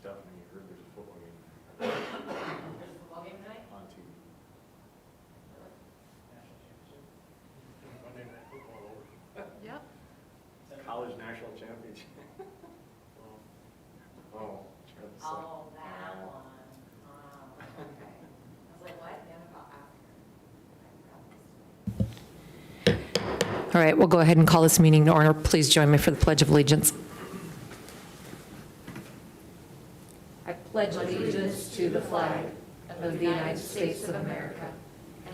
Stephanie, you heard there's a football game There's a football game tonight? on TV. Monday Night Football over. Yep. College national championship. Oh. Oh, that one. Okay. I was like, what? All right, we'll go ahead and call this meeting to order. Please join me for the Pledge of Allegiance. I pledge allegiance to the flag of the United States of America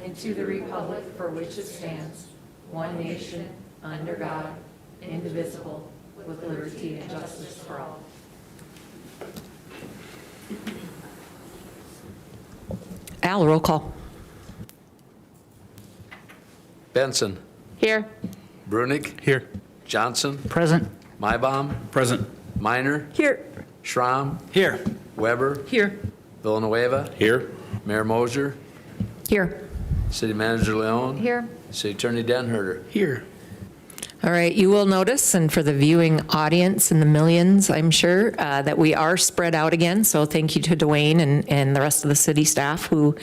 and to the republic for which it stands, one nation, under God, indivisible, with liberty and justice for all. Al, roll call. Benson. Here. Brunig. Here. Johnson. Present. Maibaum. Present. Minor. Here. Schramm. Here. Weber. Here. Villanueva. Here. Mayor Moser. Here. City Manager Leon. Here. City Attorney Denherter. Here. All right, you will notice, and for the viewing audience in the millions, I'm sure, that we are spread out again. So thank you to Dwayne and the rest of the city staff who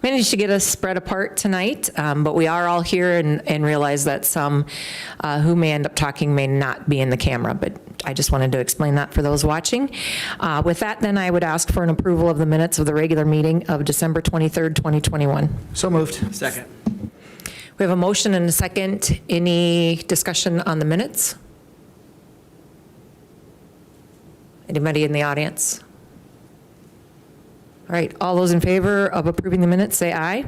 managed to get us spread apart tonight. But we are all here and realize that some who may end up talking may not be in the camera. But I just wanted to explain that for those watching. With that, then I would ask for an approval of the minutes of the regular meeting of December 23rd, 2021. So moved. Second. We have a motion and a second. Any discussion on the minutes? Anybody in the audience? All right, all those in favor of approving the minutes, say aye.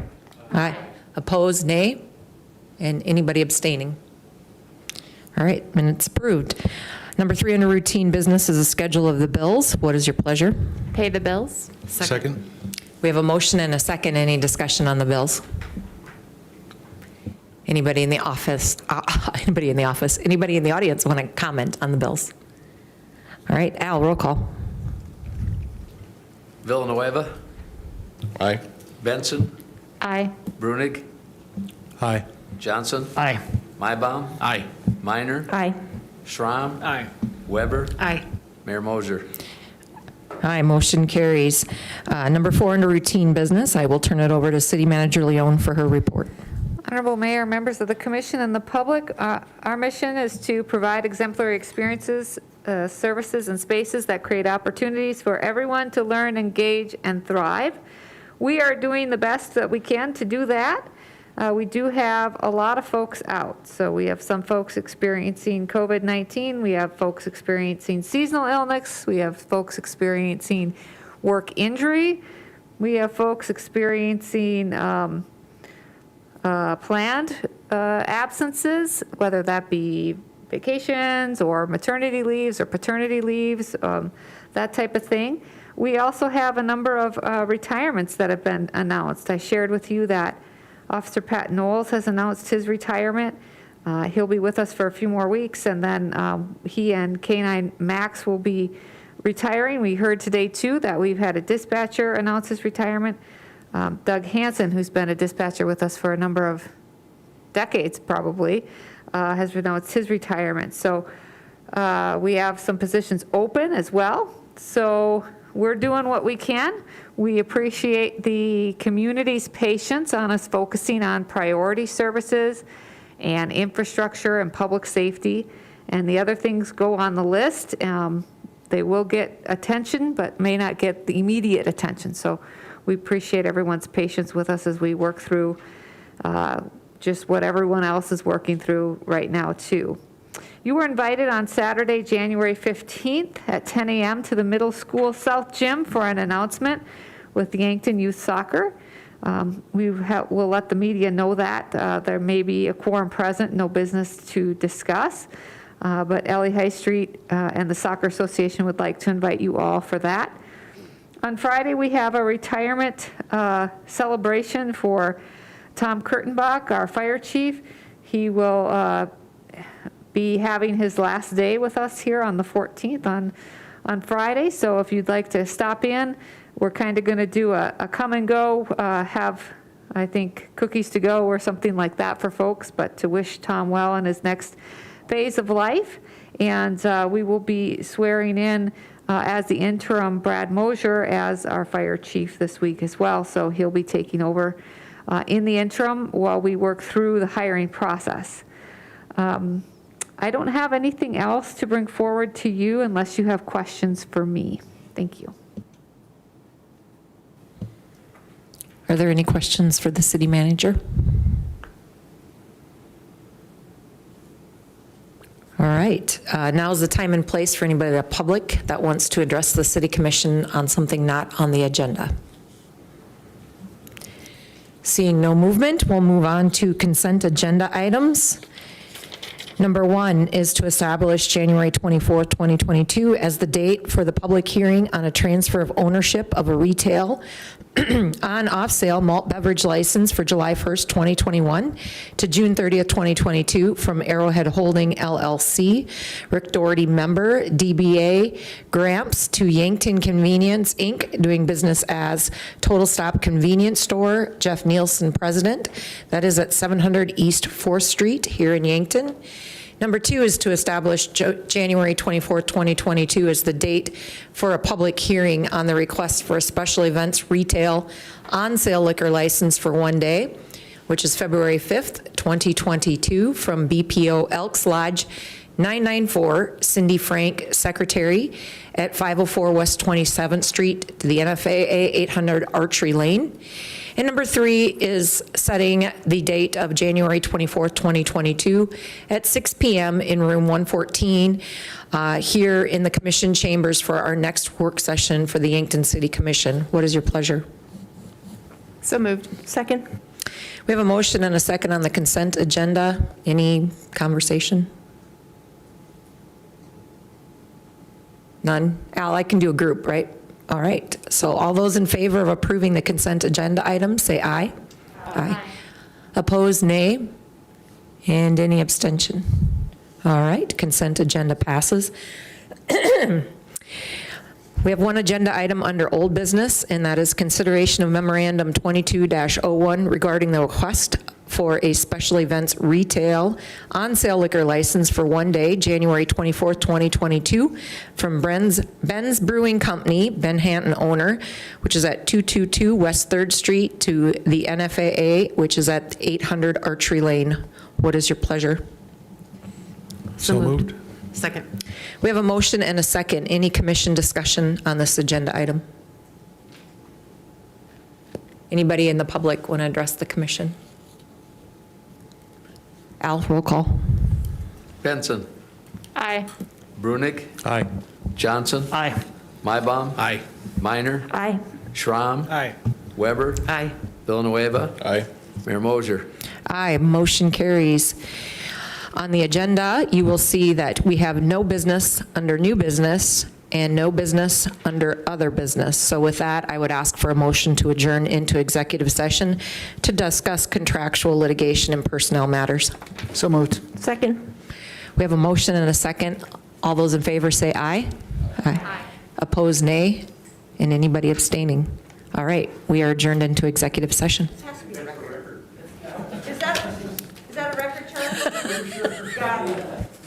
Aye. Opposed, nay. And anybody abstaining? All right, minutes approved. Number 3 under routine business is a schedule of the bills. What is your pleasure? Pay the bills. Second. We have a motion and a second. Any discussion on the bills? Anybody in the office, anybody in the audience want to comment on the bills? All right, Al, roll call. Villanueva. Aye. Benson. Aye. Brunig. Aye. Johnson. Aye. Maibaum. Aye. Minor. Aye. Schramm. Aye. Weber. Aye. Mayor Moser. Aye, motion carries. Number 4 under routine business, I will turn it over to City Manager Leon for her report. Honorable Mayor, members of the Commission, and the public, our mission is to provide exemplary experiences, services, and spaces that create opportunities for everyone to learn, engage, and thrive. We are doing the best that we can to do that. We do have a lot of folks out. So we have some folks experiencing COVID-19. We have folks experiencing seasonal illness. We have folks experiencing work injury. We have folks experiencing planned absences, whether that be vacations or maternity leaves or paternity leaves, that type of thing. We also have a number of retirements that have been announced. I shared with you that Officer Pat Knowles has announced his retirement. He'll be with us for a few more weeks, and then he and K9 Max will be retiring. We heard today, too, that we've had a dispatcher announce his retirement. Doug Hansen, who's been a dispatcher with us for a number of decades probably, has announced his retirement. So we have some positions open as well. So we're doing what we can. We appreciate the community's patience on us focusing on priority services and infrastructure and public safety. And the other things go on the list. They will get attention, but may not get the immediate attention. So we appreciate everyone's patience with us as we work through just what everyone else is working through right now, too. You were invited on Saturday, January 15th at 10 a.m. to the Middle School South Gym for an announcement with Yankton Youth Soccer. We'll let the media know that. There may be a quorum present, no business to discuss. But Ellie High Street and the Soccer Association would like to invite you all for that. On Friday, we have a retirement celebration for Tom Kurtenbach, our fire chief. He will be having his last day with us here on the 14th on Friday. So if you'd like to stop in, we're kind of going to do a come and go, have, I think, cookies to go or something like that for folks, but to wish Tom well in his next phase of life. And we will be swearing in as the interim, Brad Mosier as our fire chief this week as well. So he'll be taking over in the interim while we work through the hiring process. I don't have anything else to bring forward to you unless you have questions for me. Thank you. Are there any questions for the city manager? All right, now's the time and place for anybody in the public that wants to address the city commission on something not on the agenda. Seeing no movement, we'll move on to consent agenda items. Number 1 is to establish January 24th, 2022 as the date for the public hearing on a transfer of ownership of a retail on-off-sale malt beverage license for July 1st, 2021 to June 30th, 2022 from Arrowhead Holding LLC, Rick Doherty member, DBA Gramps, to Yankton Convenience, Inc., doing business as Total Stop Convenience Store, Jeff Nielsen, president. That is at 700 East 4th Street here in Yankton. Number 2 is to establish January 24th, 2022 as the date for a public hearing on the request for a special events retail on-sale liquor license for one day, which is February 5th, 2022, from BPO Elks Lodge 994, Cindy Frank, Secretary, at 504 West 27th Street to the NFAA 800 Archery Lane. And number 3 is setting the date of January 24th, 2022 at 6 p.m. in room 114 here in the commission chambers for our next work session for the Yankton City Commission. What is your pleasure? So moved. Second. We have a motion and a second on the consent agenda. Any conversation? None? Al, I can do a group, right? All right. So all those in favor of approving the consent agenda items, say aye. Aye. Opposed, nay. And any abstention? All right. Consent agenda passes. We have one agenda item under old business, and that is consideration of memorandum 22-01 regarding the request for a special events retail on-sale liquor license for one day, January 24th, 2022, from Ben's Brewing Company, Ben Hanton owner, which is at 222 West 3rd Street, to the NFAA, which is at 800 Archery Lane. What is your pleasure? So moved. Second. We have a motion and a second. Any commission discussion on this agenda item? Anybody in the public want to address the commission? Al, roll call. Benson. Aye. Brunig. Aye. Johnson. Aye. Mybom. Aye. Minor. Aye. Schramm. Aye. Weber. Aye. Villanueva. Aye. Mayor Mosier. Aye, motion carries. On the agenda, you will see that we have no business under new business and no business under other business. So with that, I would ask for a motion to adjourn into executive session to discuss contractual litigation and personnel matters. So moved. Second. We have a motion and a second. All those in favor say aye. Aye. Opposed, nay. And anybody abstaining? All right, we are adjourned into executive session. Is that a record term? Got it.